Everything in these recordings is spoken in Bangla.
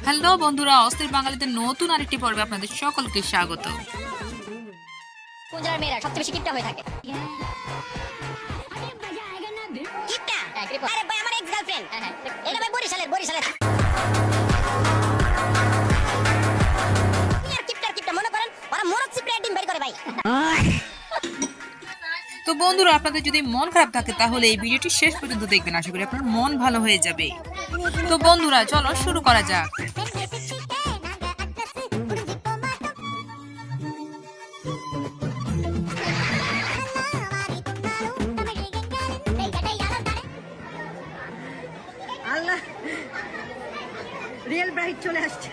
হ্যালো বন্ধুরা, অস্থির বাঙালিতে নতুন আরেকটি পর্বে আপনাদের সকলকে স্বাগত। কোন জেলার মেয়েরা সবচেয়ে বেশি কিপটা হয়ে থাকে? কিপটা? আরে ভাই আমার এক্স গার্লফ্রেন্ড। এটা ভাই বরিশালের। কি আর কিপটা মনে করেন ওরা মরদ সিপ্রেট ডিম বের করে ভাই। তো বন্ধুরা, আপনাদের যদি মন খারাপ থাকে তাহলে এই ভিডিওটি শেষ পর্যন্ত দেখবেন, আশা করি আপনার মন ভালো হয়ে যাবে। তো বন্ধুরা, চলো শুরু করা যাক। আল্লাহ, রিয়েল ব্রাইট চলে আসছে।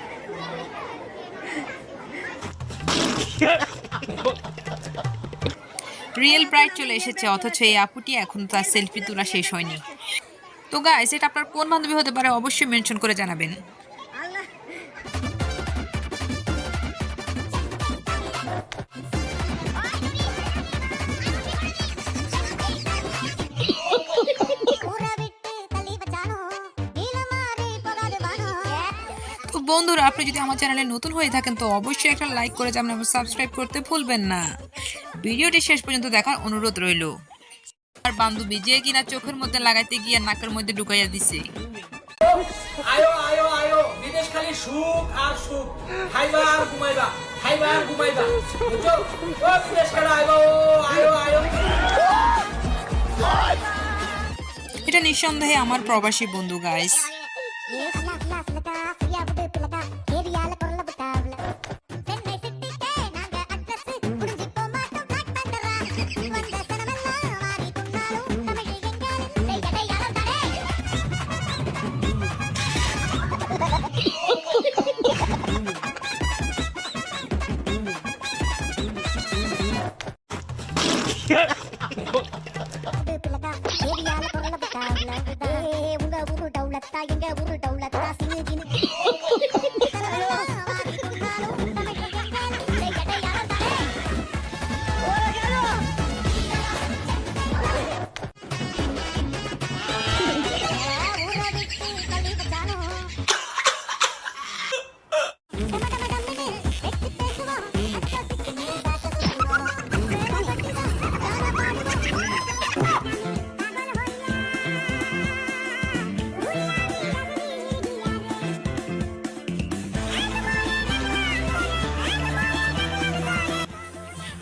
রিয়েল ব্রাইট চলে এসেছে, অথচ এই আপুটি এখন তার সেলফি তোলা শেষ হয়নি। তো গাইস, এটা আপনার কোন বান্ধবী হতে পারে অবশ্যই মেনশন করে জানাবেন। আল্লাহ, তো বন্ধুরা, আপনি যদি আমার চ্যানেলে নতুন হয়ে থাকেন তো অবশ্যই একটা লাইক করে যাবেন এবং সাবস্ক্রাইব করতে ভুলবেন না। ভিডিওটি শেষ পর্যন্ত দেখার অনুরোধ রইল। আর বান্ধবী যে কিনা চোখের মধ্যে লাগাইতে গিয়ে নাকের মধ্যে ঢুকাইয়া দিছে। আয়ো আয়ো আয়ো, বিদেশ খালি সুখ আর সুখ, খাইবা আর ঘুমাইবা, বুঝছো? ও বিদেশ খালি আয়ো আয়ো আয়ো। এটা নিঃসন্দেহে আমার প্রবাসী বন্ধু গাইস।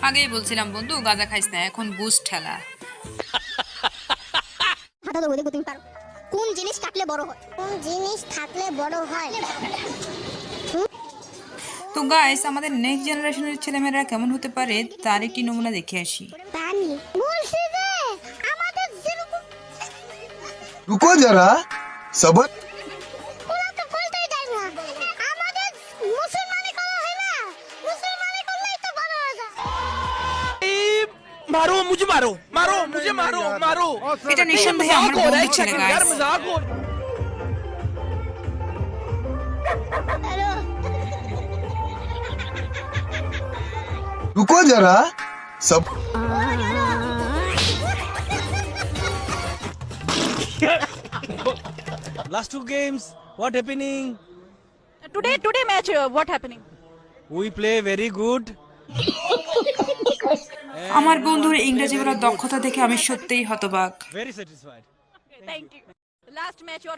আগেই বলছিলাম বন্ধু, গাঁজা খাইস না, এখন বুস্ট ঠেলা। কোন জিনিস থাকলে বড় হয়? তো গাইস, আমাদের নেক্সট জেনারেশনের ছেলেমেয়েরা কেমন হতে পারে তার একটি নমুনা দেখে আসি। रुको जरा सबर। मारो मुझे, मारो। এটা নিঃসন্দেহে আমার বন্ধু ছেলে গাইস। मजाक हो। रुको जरा सब। Last two games, what happening? Today match, what happening? We play very good. আমার বন্ধুর ইংরেজি বলার দক্ষতা দেখে আমি সত্যিই হতবাক। Very satisfied. Thank you. Last match, your